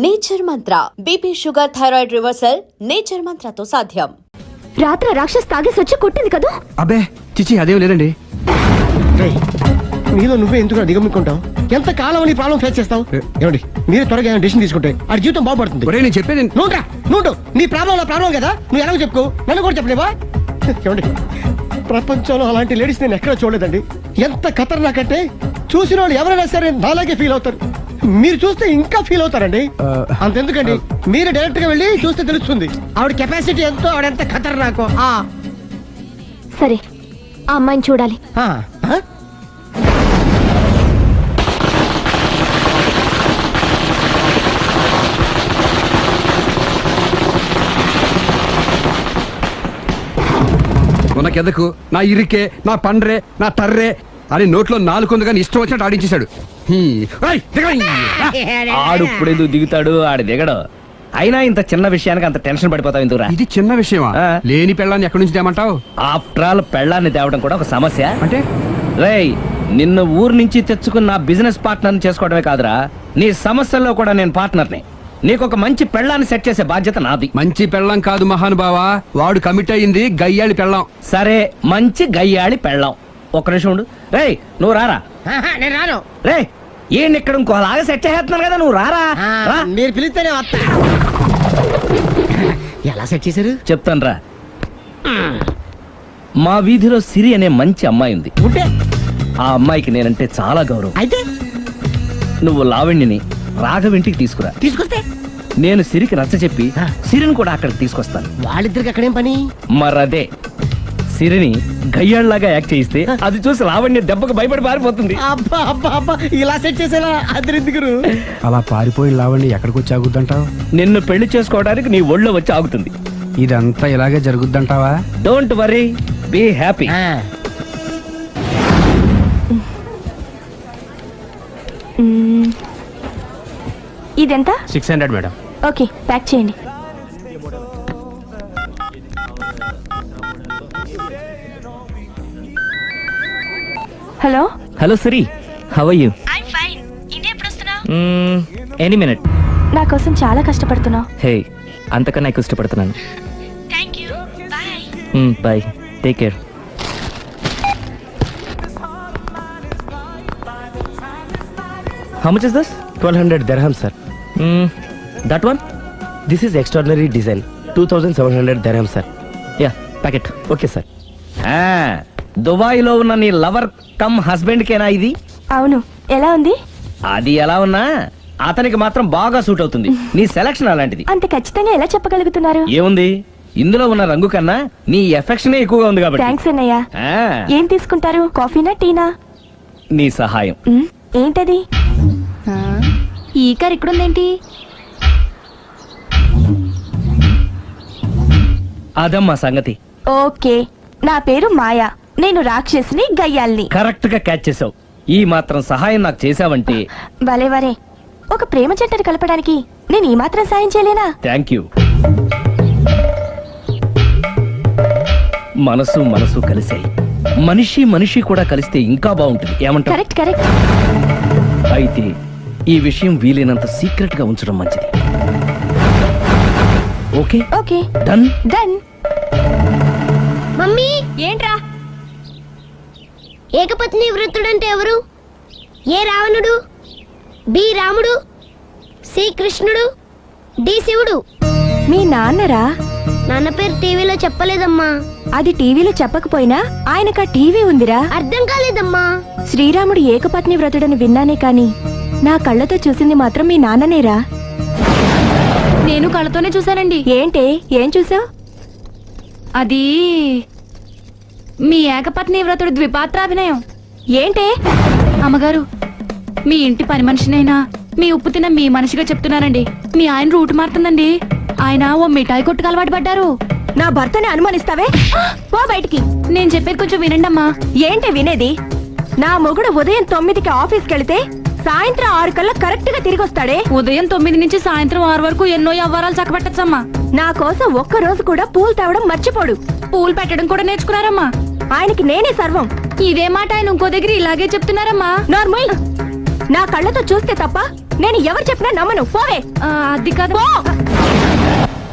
Nature Mantra BP sugar thyroid reversal Nature మంత్రతో సాధ్యం. రాత్రి రాక్షస్ తాగేసి వచ్చి కొట్టింది కదా? అబ్బే చిచి అదేం లేదండి. నీలో నువ్వే ఎందుకు దిగమ్ముకుంటావు? ఎంత కాలం నీ ప్రాబ్లం ఫేస్ చేస్తావు? ఏమండి మీరు త్వరగా డెసిషన్ తీసుకుంటే ఆ జీవితం బాగుపడుతుంది. నేను చెప్పేది నువ్వు నీ ప్రాబ్లం కదా, నువ్వు ఎలా చెప్పుకో, నన్ను కూడా చెప్పలేవా? ఏమండి ప్రపంచంలో అలాంటి లేడీస్ నేను ఎక్కడ చూడలేదండి. ఎంత ఖతర్నాకంటే చూసిన వాళ్ళు ఎవరైనా సరే నాలాగే ఫీల్ అవుతారు. మీరు చూస్తే ఇంకా ఫీల్ అవుతారండి. అంతెందుకండి మీరు డైరెక్ట్ గా వెళ్ళి చూస్తే తెలుస్తుంది ఆవిడ కెపాసిటీ ఎంతో, ఆవిడ ఎంత ఖతర్నాకో. సరే ఆ అమ్మాయిని చూడాలి. ఉనకెదకు నా ఇరికే నా పండ్రే నా తర్రే అని నోట్లో నాలుగుంది కానీ ఇష్టం వచ్చినట్టు ఆడించేశాడు. ఆడు ఇప్పుడు ఎందుకు దిగుతాడు? ఆడు దిగడు. అయినా ఇంత చిన్న విషయానికి అంత టెన్షన్ పడిపోతావు ఎందుకురా? ఇది చిన్న విషయమా? లేని పెళ్ళాన్ని ఎక్కడి నుంచి తేమంటావు? ఆఫ్టర్ ఆల్ పెళ్ళాన్ని తేవడం కూడా ఒక సమస్య అంటే? రేయ్ నిన్ను ఊరు నుంచి తెచ్చుకున్న నా బిజినెస్ పార్ట్నర్ చేసుకోవడమే కాదురా, నీ సమస్యల్లో కూడా నేను పార్ట్నర్ని. నీకు ఒక మంచి పెళ్ళాన్ని సెట్ చేసే బాధ్యత నాది. మంచి పెళ్ళం కాదు మహానుభావా, వాడు కమిట్ అయ్యింది గయ్యాళి పెళ్ళం. సరే మంచి గయ్యాళి పెళ్ళాం. ఒక్క నిమిషం ఉండు. రేయ్ నువ్వు రారా. నేను రాను. రే ఏంటి ఇక్కడ ఇంకోలాగా సెట్ చేస్తున్నాను కదా, నువ్వు రారా. మీరు పిలిస్తేనే వస్తా. ఎలా సెట్ చేశారు చెప్తాను రా. మా వీధిలో సిరి అనే మంచి అమ్మాయి ఉంది. ఉంటే ఆ అమ్మాయికి నేనంటే చాలా గౌరవం. అయితే నువ్వు లావణ్యని రాఘవింటికి తీసుకురా. తీసుకొస్తే నేను సిరికి నచ్చ చెప్పి సిరిని కూడా అక్కడికి తీసుకొస్తాను. వాళ్ళిద్దరికి అక్కడేం పని? మరదే సిరిని గయ్యాళ్ళలాగా యాక్ట్ చేయిస్తే అది చూసి లావణ్య దెబ్బకు భయపడి పారిపోతుంది. అబ్బా అబ్బా అబ్బా ఇలా సెట్ చేసేలా అద్దరిద్దరు. అలా పారిపోయిన లావణ్ణి ఎక్కడికి వచ్చి ఆగుద్దంటావు? నిన్ను పెళ్లి చేసుకోవడానికి నీ ఒళ్ళో వచ్చి ఆగుతుంది. ఇదంతా ఇలాగే జరుగుద్దంటావా? Don't worry, be happy. ఇదెంత? 600 మేడం. ఓకే ప్యాక్ చేయండి. Hello hello Siri, how are you? I'm fine. India ఎప్పుడు వస్తున్నావు? Any minute. నా కోసం చాలా కష్టపడుతున్నావు. హే అంతకన్నా ఎక్కువ ఇష్టపడుతున్నాను. Thank you. Bye. Bye, take care. How much is this? 1200 dirhams, sir. That one? This is extraordinary design. 2700 dirhams, sir. Yeah, pack it. Okay, sir. దుబాయ్లో ఉన్న నీ లవర్ కమ్ హస్బెండ్ కేనా ఇది? అవును. ఎలా ఉంది? అది ఎలా ఉన్నా అతనికి మాత్రం బాగా సూట్ అవుతుంది. నీ సెలక్షన్ అలాంటిది. అంత ఖచ్చితంగా ఎలా చెప్పగలుగుతున్నారు? ఏముంది, ఇందులో ఉన్న రంగు కన్నా నీ ఎఫెక్షనే ఎక్కువగా ఉంది కాబట్టి. థాంక్స్ అన్నయ్య. ఏం తీసుకుంటారు, కాఫీనా టీనా? నీ సహాయం. ఏంటది? ఈ కార్ ఇక్కడుందేంటి? అదమ్మా సంగతి. ఓకే, నా పేరు మాయా. నేను రాక్షసిని, గయ్యాల్ని. కరెక్ట్ గా క్యాచ్ చేసావు. ఈ మాత్రం సహాయం నాకు చేసావంటే. భలే వరే. ఒక ప్రేమ జంటను కలపడానికి నేను ఈ మాత్రం సాయం చేయలేనా? Thank you. మనసు మనసు కలిసాయి, మనిషి మనిషి కూడా కలిస్తే ఇంకా బాగుంటుంది. ఏమంటావు? Correct correct. అయితే ఈ విషయం వీలైనంత సీక్రెట్ గా ఉంచడం మంచిది. Okay okay, done done. Mummy ఏంట్రా? ఏకపత్ని వృత్తుడంటే ఎవరు? ఏ రావణుడు, బి రాముడు, సి కృష్ణుడు, డి శివుడు. మీ నాన్నరా? నాన్న పేరు టీవీలో చెప్పలేదమ్మా. అది టీవీలో చెప్పకపోయినా ఆయనకా టీవీ ఉందిరా. అర్థం కాలేదమ్మా. శ్రీరాముడు ఏకపత్ని వ్రతుడని విన్నానే కాని నా కళ్ళతో చూసింది మాత్రం మీ నాన్ననేరా. నేను కళ్ళతోనే చూశానండి. ఏంటే, ఏం చూసావు? అది మీ ఏకపత్ని వ్రతుడు ద్విపాత్రాభినయం. ఏంటే? అమ్మగారు, మీ ఇంటి పని మనిషినైనా మీ ఉప్పు తిన్న మీ మనిషిగా చెప్తున్నానండి. మీ ఆయన రూట్ మారుతుందండి. ఆయన ఓ మిఠాయి కొట్టుకు అలవాటు పడ్డారు. నా భర్తని అనుమానిస్తావే? పో బయటికి. నేను చెప్పేది కొంచెం వినండి అమ్మా. ఏంటి వినేది? నా మొగుడు ఉదయం 9కి ఆఫీస్కి వెళితే సాయంత్రం 6 కల్లా కరెక్ట్ గా తిరిగి వస్తాడే. ఉదయం 9 నుంచి సాయంత్రం 6 వరకు ఎన్నో వ్యవహారాలు చక్కబెట్టచ్చమ్మా. నా కోసం ఒక్క రోజు కూడా పూలు తేవడం మర్చిపోడు. పూలు పెట్టడం కూడా నేర్చుకున్నారమ్మా. ఆయనకి నేనే సర్వం. ఇదే మాట ఆయన ఇంకో దగ్గర ఇలాగే చెప్తున్నారమ్మా. నార్మల్. నా కళ్ళతో చూస్తే తప్ప నేను ఎవరు చెప్పినా నమ్మను పోవే. అది కాదు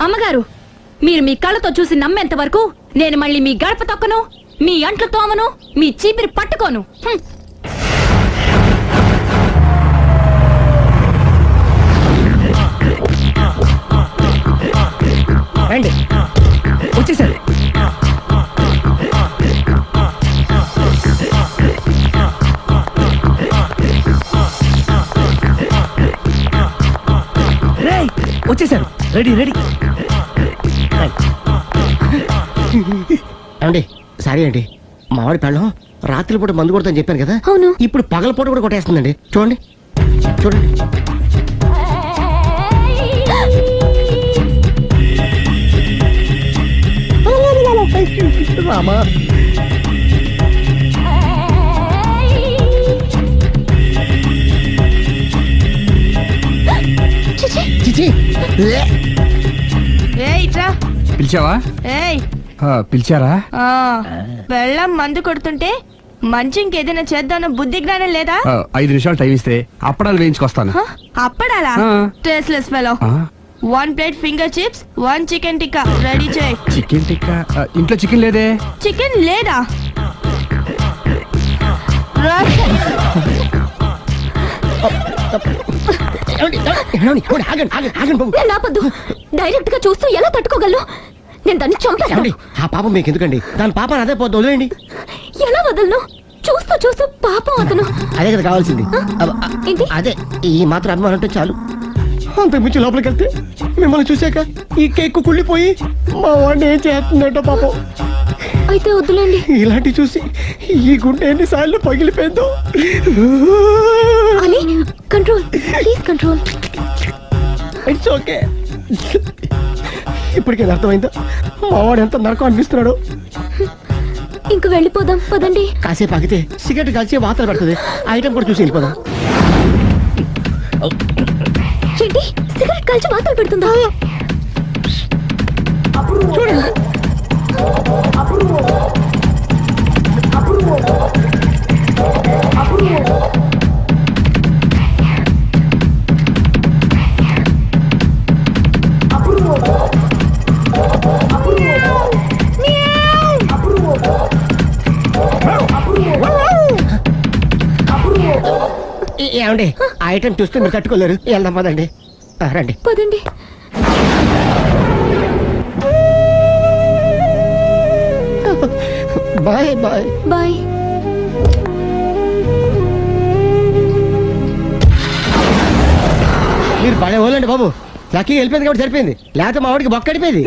అమ్మగారు, మీరు మీ కళ్ళతో చూసి నమ్మేంత వరకు నేను మళ్ళీ మీ గడప తొక్కను, మీ అంట్లు తోమను, మీ చీపిరి పట్టుకోను. హ్మ్. రండి. వచ్చేసారు. రేయ్, వచ్చేసారు. Ready ready. ఏమండి సారీ అండి, మామిడి పెళ్ళం రాత్రిపూట మందు కొడతాను చెప్పాను కదా, అవును. ఇప్పుడు పగలపూట కూడా కొట్టేస్తుందండి. చూడండి చూడండి. రామా చిచి పిలిచావా? పిలిచారా? వెళ్ళం మందు కొడుతుంటే మంచి ఇంకేదైనా చేద్దామన్న బుద్ధి జ్ఞానం లేదా? 5 నిమిషాలు టైం ఇస్తే అప్పడాలు వేయించుకొస్తాను. అప్పడాలా? ఆ. Tasteless fellow. 1 plate finger chips, 1 chicken tikka ready చేయి. చికెన్ టిక్కా? ఇంట్లో చికెన్ లేదే. చికెన్ లేదా? నేను ఆపొద్దు. డైరెక్ట్ గా చూస్తూ ఎలా తట్టుకోగలను? నేను దాన్ని చంపేస్తాను. ఆ పాపం మీకు ఎందుకండి, దాని పాప అదే పోతుంది, వదిలేయండి. ఎలా వదలను? చూస్తూ చూస్తూ పాపం అతను. అదే కదా కావాల్సింది. ఏంటి? అదే ఈ మాత్రం అభిమానం అంటే చాలు. అంతకు మించి లోపలికి వెళ్తే మిమ్మల్ని చూసాక ఈ కేక్ కుళ్ళిపోయి మా వాడిని ఏం చేస్తుందంటో పాపం. అయితే వద్దులేండి. ఇలాంటి చూసి ఈ గుండె ఎన్నిసార్లు పగిలిపోయిందో. అని control, please control. It's okay. ఇప్పటికే అర్థమైందా మా వాడు ఎంత నరకం అనిపిస్తున్నాడు? ఇంక వెళ్ళిపోదాం పదండి. కాసేపు ఆగితే సిగరెట్ కాల్చి వాతలు పడుతుంది. ఆ ఐటమ్ కూడా చూసి వెళ్ళిపోదాం. ఏంటి సిగరెట్ కాల్చి వాతలు పెడుతుందా? చూడండి. ఏమండి ఆ ఐటమ్ చూస్తే మీరు తట్టుకోలేరు. వెళ్దాం పదండి. రండి పదండి. Bye bye. బాయ్. మీరు పడే వాళ్ళండి బాబు. లక్కీ వెళ్ళిపోయింది కాబట్టి సరిపోయింది, లేకపోతే మా వాడికి బొక్క అడిపోయింది.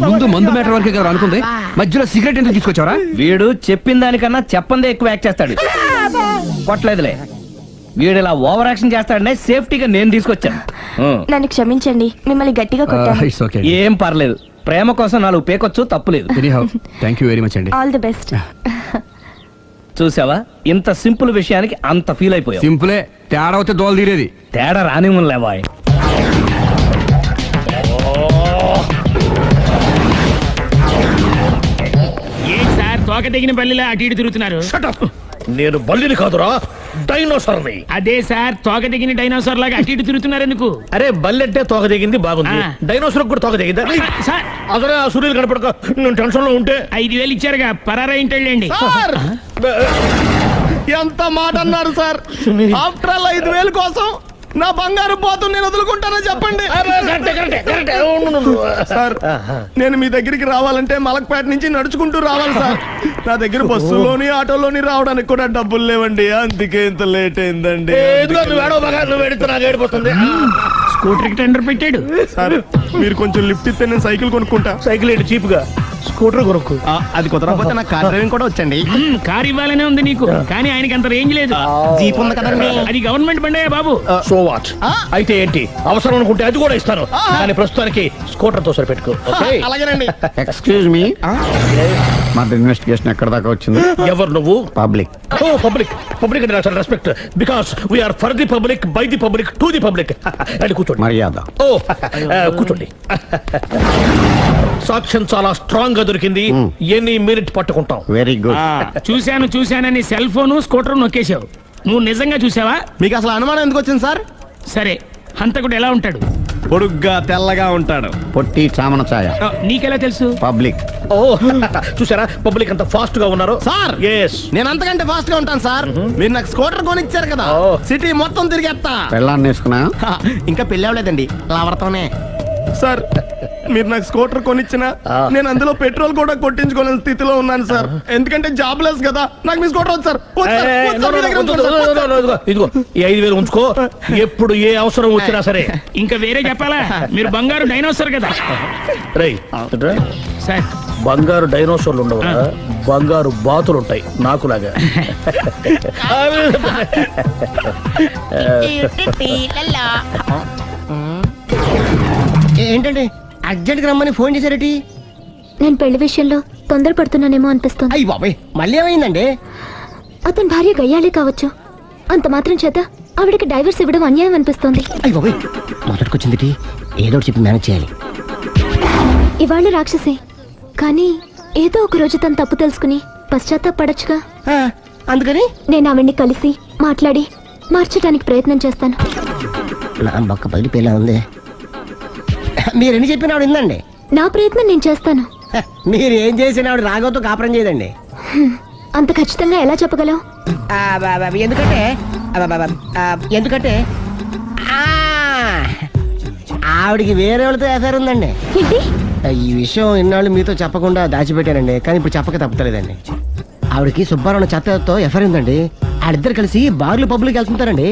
ముందు మందు మ్యాటర్ వరకే కదా అనుకుంది, మధ్యలో సిగరెట్ ఎందుకు తీసుకొచ్చావరా? వీడు చెప్పిన దానికన్నా చెప్పందే ఎక్కువ యాక్ట్ చేస్తాడు. కొట్టలేదులే, వీడు ఇలా ఓవర్ యాక్షన్ చేస్తాడనే సేఫ్టీగా నేను తీసుకొచ్చాను. నన్ను క్షమించండి, మిమ్మల్ని గట్టిగా కొట్టాను. It's okay. ఏం పర్లేదు, ప్రేమ కోసం 4 పేకొచ్చు, తప్పులేదు. Anyhow thank you very much అండి. All the best. చూసావా, ఇంత సింపుల్ విషయానికి అంత ఫీల్ అయిపోయావు. సింపులే, తేడా అవుతే దోలు తీరేది. తేడా రాని లేవాయ్. తోక తెగిన బల్లిలా అటు ఇటు తిరుగుతున్నారు. నేను బల్లిని కాదురా, డైనోసార్ని. అదే సార్, తోక తెగిన డైనోసార్ లాగా అటు ఇటు తిరుగుతున్నారు ఎందుకు? అరే బల్లెట్టే తోక దిగింది బాగుంది, డైనోసార్ కూడా తోక దిగిందా? సార్ అదరే ఆ సూర్యులు కనపడక నేను టెన్షన్ లో ఉంటే 5,000 ఇచ్చారుగా, పరారా ఇంటండి. ఎంత మాట అన్నారు సార్? ఆఫ్టర్ ఆల్ 5,000 కోసం నా బంగారు పోతుంది నేను వదులుకుంటానని చెప్పండి సార్. నేను మీ దగ్గరికి రావాలంటే మలక్పేట నుంచి నడుచుకుంటూ రావాలి సార్. నా దగ్గర బస్సులోని ఆటోలోని రావడానికి కూడా డబ్బులు లేవండి, అందుకే ఇంత లేట్ అయిందండి. స్కూటర్ కి టెండర్ పెట్టాడు సార్. మీరు కొంచెం లిఫ్ట్ ఇస్తే నేను సైకిల్ కొనుక్కుంటా. సైకిల్ ఏంటి చీప్ గా, స్కూటర్ కొనుక్కు. అది కుదరకపోతే నాకు కార్ డ్రైవింగ్ కూడా వచ్చండి. కార్ ఇవ్వాలనే ఉంది నీకు, కానీ ఆయనకి అంత రేంజ్ లేదు. జీప్ ఉంది కదండి. అది గవర్నమెంట్ బండే బాబు. So what? అయితే ఏంటి, అవసరం అనుకుంటే అది కూడా ఇస్తాను, కానీ ప్రస్తుతానికి స్కూటర్ తో సరిపెట్టుకో. అలాగేనండి. ఎక్స్క్యూజ్ మీ, మా ఇన్వెస్టిగేషన్ ఎక్కడ దాకా వచ్చింది? ఎవరు నువ్వు? పబ్లిక్. ఓ పబ్లిక్. పబ్లిక్ అంటే చాలా respect, because we are for the public, by the public, to the public. అని కూర్చోండి. మర్యాద. ఓ కూర్చోండి. సాక్ష్యం చాలా స్ట్రాంగ్ గా దొరికింది, ఎన్ని మినిట్ పట్టుకుంటాం. Very good. చూశానని సెల్ ఫోను స్కూటర్ నొక్కేశావు. నువ్వు నిజంగా చూసావా? మీకు అసలు అనుమానం ఎందుకు వచ్చింది సార్? సరే, హంతకుడు ఎలా ఉంటాడు? పొడుగ్గా తెల్లగా ఉంటాడు. పొట్టి చామన ఛాయ. నీకెలా తెలుసు? పబ్లిక్. ఓ చూసారా పబ్లిక్ అంత ఫాస్ట్ గా ఉన్నారు సార్ ఎస్ నేను అంతకంటే ఫాస్ట్ గా ఉంటాను సార్. మీరు నాకు స్కూటర్ కొనిచ్చారు కదా, ఓ. సిటీ మొత్తం తిరిగేస్తా. పెళ్ళాన్ని వేసుకున్నా. ఇంకా పెళ్ళి అవ్వలేదండి, లావర్తోనే. సార్ మీరు నాకు స్కూటర్ కొనిచ్చిన నేను అందులో పెట్రోల్ కూడా కొట్టించుకోలేని స్థితిలో ఉన్నాను సార్. ఎందుకంటే జాబ్ లెస్ కదా. నాకు మీ స్కూటర్ వద్దు సార్. వద్దు సార్. వద్దు సార్. మీ దగ్గర ఉంచుకోండి సార్. వద్దు సార్. ఇదిగో ఈ 5,000 ఉంచుకో, ఎప్పుడు ఏ అవసరం వచ్చినా సరే. ఇంకా వేరే చెప్పాలా? మీరు బంగారు డైనోసర్ కదా. రై సార్, బంగారు డైనోసార్లు ఉండవు, బంగారు బాతులు ఉంటాయి నాకులాగా. ఏంటండి అర్జెంట్ గా రమ్మని ఫోన్ చేశారటి? నేను పెళ్లి విషయంలో తొందరపడుతున్నానేమో అనిపిస్తుంది. అయ్యి బాబాయ్ మళ్ళీ ఏమైందండి? అతని భార్య గయ్యాలే కావచ్చు, అంత మాత్రం చేత ఆవిడకి డైవర్స్ ఇవ్వడం అన్యాయం అనిపిస్తోంది. అయ్యి బాబాయ్ మొదటికొచ్చింది, ఏదో ఒకటి చెప్పి మేనేజ్ చేయాలి. ఇవాళ రాక్షసే, కానీ ఏదో ఒక రోజు తను తప్పు తెలుసుకుని పశ్చాత్తాపడొచ్చుగా. అందుకని నేను ఆవిడ్ని కలిసి మాట్లాడి మార్చడానికి ప్రయత్నం చేస్తాను. నా బొక్క పగిలిపోయేలా ఉంది. మీరు ఎన్ని చెప్పిన ఆవిడ ఉందండి. నా ప్రయత్నం నేను చేస్తాను. మీరు ఏం చేసిన ఆవిడ రాగోతో కాపురం చేయదండి. అంత ఖచ్చితంగా ఎలా చెప్పగలవు? ఎందుకంటే ఎందుకంటే ఆవిడికి వేరే వాళ్ళతో ఎఫైర్ ఉందండి. ఏంటి? ఈ విషయం ఇన్నాళ్ళు మీతో చెప్పకుండా దాచిపెట్టానండి, కానీ ఇప్పుడు చెప్పక తప్పలేదండి. ఆవిడకి సుబ్బారావు చెత్తతో ఎఫైర్ ఉందండి. వాళ్ళిద్దరు కలిసి బార్లు పబ్లిక్ వెళ్తుంటారండి.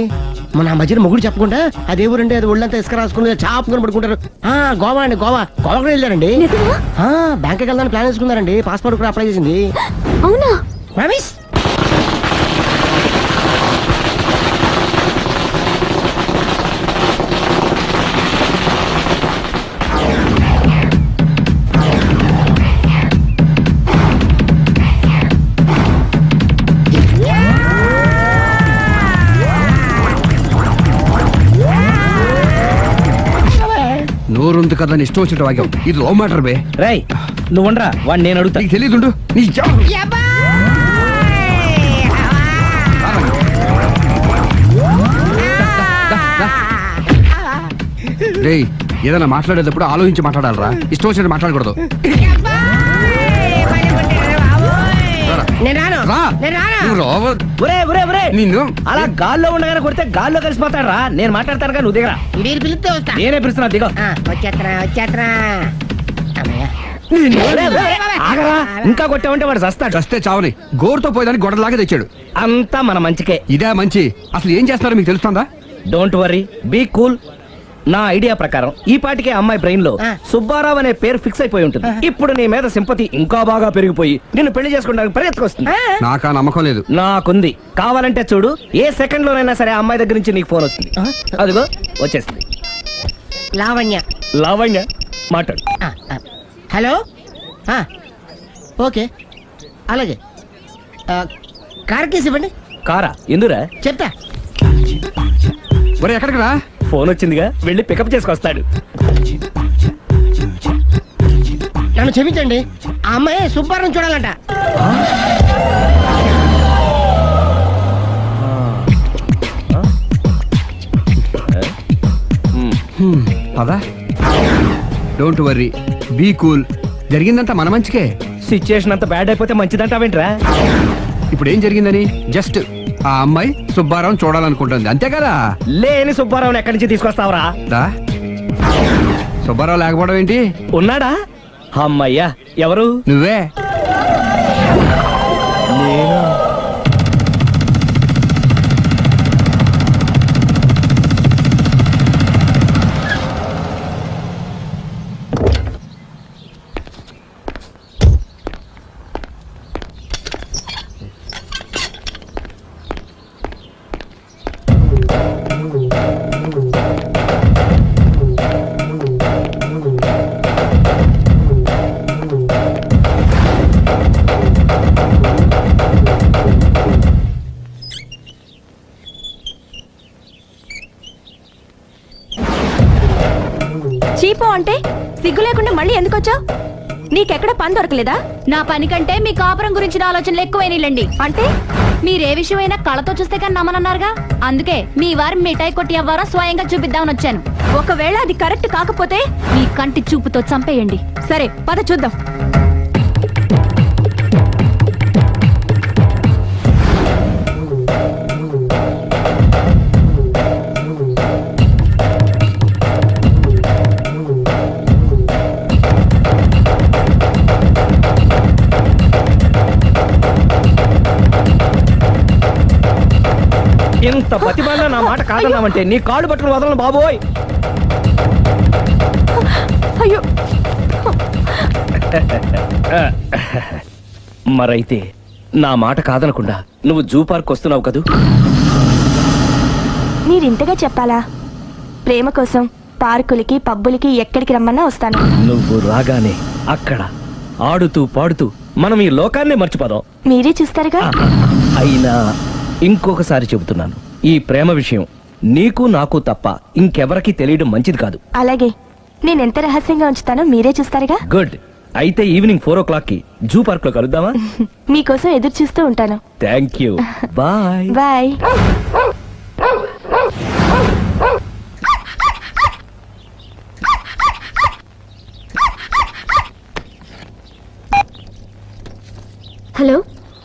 మన మధ్యన మొగుడు చెప్పకుండా అదే ఊరండి, అది ఒళ్ళంతా ఇసుక రాసుకుని చాపుకొని పడుకుంటారు. గోవా అండి, గోవా కూడా వెళ్ళారండి. నిజమా? బ్యాంక్కి వెళ్దామని ప్లాన్ వేసుకున్నారండి. పాస్పోర్ట్ కూడా అప్లై చేసింది. అవునా? రమేష్ నోరుంది కదా అని ఇష్టం వచ్చినట్టు వాగావు. ఇది లో మ్యాటర్ బే. రై నువ్వు ఉండరా, వాడిని నేను అడుగుతా. నీకు తెలియదుండు నీ రేయ్, ఏదైనా మాట్లాడేటప్పుడు ఆలోచించి మాట్లాడాలరా. ఇష్టం వచ్చినట్టు మాట్లాడకూడదు. రా. నువ్వు రావ- ఒరే ఒరే ఒరే, నిన్ను అలా గాల్లో ఉండగానే కొడితే గాల్లో కలిసిపోతాడు రా. నేను మాట్లాడతాను కానీ నువ్వు దిగరా. మీరు పిలిస్తే వస్తా. నేనే పిలుస్తున్నా, దిగో. వచ్చేస్తున్నా. ఒరే, ఒరే, ఆగరా. ఇంకా కొట్టావంటే వాడు చస్తాడు. చస్తే చావని గోరుతో పోయేదానికి గొడవలాగా తెచ్చాడు. అంతా మన మంచికే. ఇదే మంచి. అసలు ఏం చేస్తున్నారో మీకు తెలుస్తుందా? Don't worry, be cool. నా ఐడియా ప్రకారం ఈ పాటికే అమ్మాయి బ్రెయిన్ లో సుబ్బారావు అనే పేరు ఫిక్స్ అయిపోయి ఉంటుంది. ఇప్పుడు నీ మీద సింపతి ఇంకా బాగా పెరిగిపోయి నిన్ను పెళ్లి చేసుకోవడానికి పరిగెత్తుకొస్తుంది. నాకా నమ్మకం లేదు. నాకుంది. కావాలంటే చూడు, ఏ సెకండ్ లోనైనా సరే ఆ అమ్మాయి దగ్గర నుంచి నీకు ఫోన్ వస్తుంది. అదిగో వచ్చేస్తుంది. లావణ్య. లావణ్య మాట్లాడు. హలో. ఓకే అలాగే. కార్ కేసు ఇవ్వండి. కారా ఎందురా? చెప్తా. ఒరే ఎక్కడికి రా? ఫోన్ వచ్చిందిగా, వెళ్ళి పికప్ చేసుకొస్తాడు. నన్ను క్షమించండి, ఆ అమ్మాయి సుబ్బారావు చూడాలంట. పదా. Don't worry, be cool. జరిగిందంతా మన మంచికే. సిచ్యుయేషన్ అంత బ్యాడ్ అయిపోతే మంచిదంటావేంట్రా? ఇప్పుడు ఏం జరిగిందని జస్ట్ ఆ అమ్మాయి సుబ్బారావు చూడాలనుకుంటుంది, అంతే కదా. లేని సుబ్బారావుని ఎక్కడి నుంచి తీసుకొస్తావురా? దా. సుబ్బారావు లేకపోవడం ఏంటి? ఉన్నాడా? అమ్మయ్యా. ఎవరు? నువ్వే. చీపు అంటే సిగ్గు లేకుండా మళ్ళీ ఎందుకు వచ్చావు? నీకెక్కడ పని దొరకలేదా? నా పని కంటే మీ కాపురం గురించిన ఆలోచనలు ఎక్కువైనాయిలండి. అంటే మీరే విషయమైనా కళ్ళతో చూస్తే కానీ నమ్మనన్నారుగా, అందుకే మీ వారి మిఠాయి కొట్టి అవ్వారో స్వయంగా చూపిద్దామని వచ్చాను. ఒకవేళ అది కరెక్ట్ కాకపోతే మీ కంటి చూపుతో చంపేయండి. సరే పద చూద్దాం. ఇంత బతిమాలినా నా మాట కాదన్నామంటే నీ కాళ్ళు పట్టుకుని వదలను బాబోయ్. అయ్యో మరైతే నా మాట కాదనకుండా నువ్వు జూ పార్క్ వస్తున్నావు కదూ? మీరింతగా చెప్పాలా? ప్రేమ కోసం పార్కులకి పబ్బులకి ఎక్కడికి రమ్మన్నా వస్తాను. నువ్వు రాగానే అక్కడ ఆడుతూ పాడుతూ మనం ఈ లోకాన్నే మర్చిపోదాం. మీరే చూస్తారుగా. అయినా ఇంకొకసారి చెబుతున్నాను, ఈ ప్రేమ విషయం నీకు నాకు తప్ప ఇంకెవరికి తెలియడం మంచిది కాదు. అలాగే, నేనెంత రహస్యంగా ఉంచుతానో మీరే చూస్తారుగా. గుడ్. అయితే ఈవినింగ్ 4 o'clock కి జూ పార్క్ లో కలుద్దామా? మీకోసం ఎదురు చూస్తూ ఉంటాను. Thank you. Bye bye. Hello,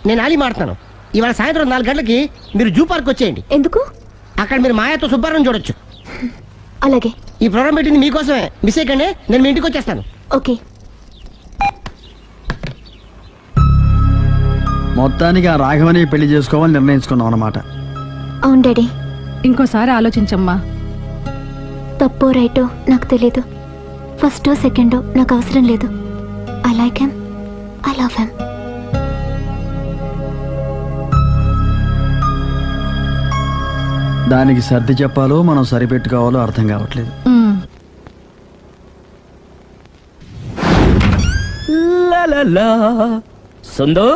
నేను ఆలి మాడుతాను. ఇవాళ సాయంత్రం 4 గంటలకి మీరు జూ పార్క్ వచ్చేయండి. ఎందుకు? అక్కడ మీరు మాయాతో సుబ్బారావు చూడొచ్చు. అలాగే. ఈ ప్రోగ్రామ్ పెట్టింది మీకోసమే. మిస్ అయ్యకండి, నేను మీ ఇంటికి వచ్చేస్తాను. ఓకే. మొత్తానికి ఆ రాఘవని పెళ్లి చేసుకోవాలని నిర్ణయించుకున్నాం అన్నమాట. అవును డాడీ. ఇంకోసారి ఆలోచించమ్మా. తప్పో రైటో నాకు తెలీదు. ఫస్టో సెకండో నాకు అవసరం లేదు. I like him, I love him. దానికి సర్ది చెప్పాలో మనం సరిపెట్టుకోవాలో అర్థం కావట్లేదు. లలలా. సందో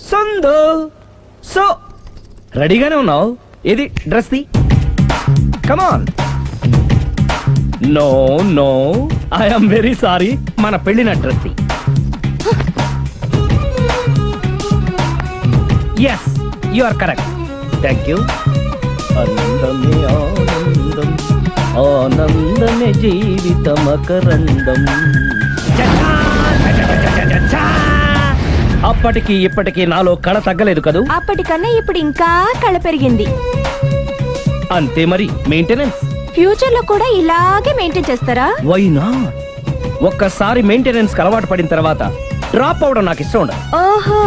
సందో సో రెడీగానే ఉన్నావు? ఇది డ్రెస్ ది. Come on. No no, I'm very sorry. మన పెళ్ళిన డ్రెస్ ది. Yes, you are correct. Thank you. ఆనందమే ఆనందం, ఆనందమే జీవితమకరందం. అప్పటికి ఇప్పటికి నాలో కళ తగ్గలేదు కదూ? అప్పటికన్నా ఇప్పుడు ఇంకా కళ పెరిగింది. అంతే మరి. మెయింటెనెన్స్ ఫ్యూచర్ లో కూడా ఇలాగే మెయింటైన్ చేస్తారా? Why not? ఒక్కసారి మెయింటెనెన్స్ అలవాటు పడిన తర్వాత డ్రాప్ అవడం నాకు ఇష్టం ఉండదు. ఓహో.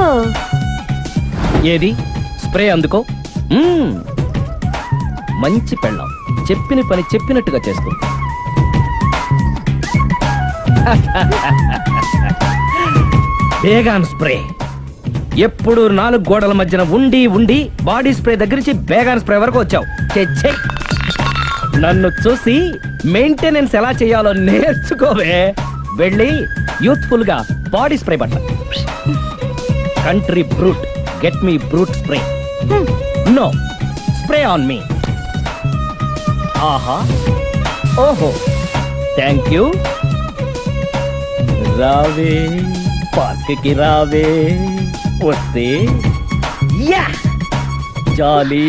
ఏది స్ప్రే అందుకో. మంచి పెళ్ళాం, చెప్పిన పని చెప్పినట్టుగా చేస్తుంది. Baygon spray. ఎప్పుడు 4 గోడల మధ్యన ఉండి ఉండి బాడీ స్ప్రే దగ్గర నుంచి బేగాన్ స్ప్రే వరకు వచ్చావు. ఛే, నన్ను చూసి మెయింటెనెన్స్ ఎలా చేయాలో నేర్చుకోవే. వెళ్ళి యూత్ఫుల్ గా బాడీ స్ప్రే బట్ట. Country Brut, get me Brut spray. No, spray on me. ఆహా, ఓహో, థ్యాంక్ యూ. రావే పార్క్కి రావే, వస్తే యా jolly.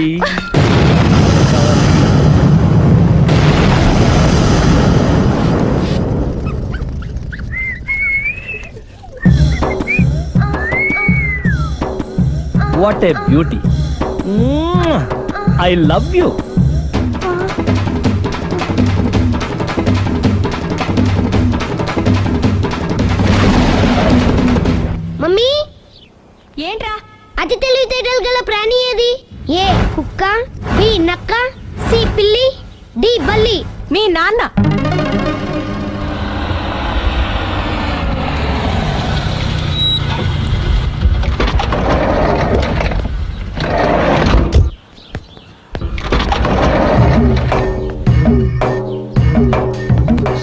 What a beauty. I love you. Mummy, ఏంట్రా? అతి తెలివితేటలు గల ప్రాణి ఏది? ఏ కుక్క, బి నక్క, సి పిల్లి, డి బల్లి. మీ నాన్న.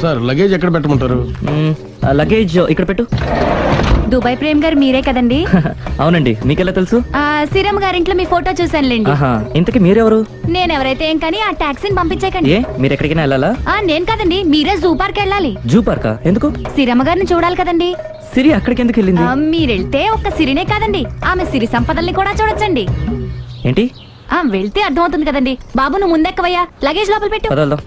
సార్, లగేజ్ ఎక్కడ పెట్టమంటారు? లగేజ్ ఇక్కడ పెట్టు. దుబాయ్ ప్రేమ్ గారు మీరే కదండి? అవునండి, మీకెలా తెలుసు? శ్రీరామ్ గారింట్లో మీ ఫోటో చూసానులేండి. ఇంతకీ మీరెవరు? నేనెవరైతే ఏం కానీ ఆ టాక్సీని పంపించకండి. మీరు ఎక్కడికైనా వెళ్ళాలా? నేను కదండి, మీరే జూ పార్క్ వెళ్ళాలి. జూ పార్కా? ఎందుకు? శ్రీరామ్ గారిని చూడాలి కదండి. సిరి అక్కడికి ఎందుకు వెళ్ళింది? మీరెళ్తే ఒక్క సిరినే కాదండి, ఆమె సిరి సంపదల్ని కూడా చూడొచ్చండి. ఏంటి? వెళ్తే అర్థమవుతుంది కదండి. బాబు నువ్వు ముందెక్కవయ్యా, లగేజ్ లోపల పెట్టు. వదలదాం.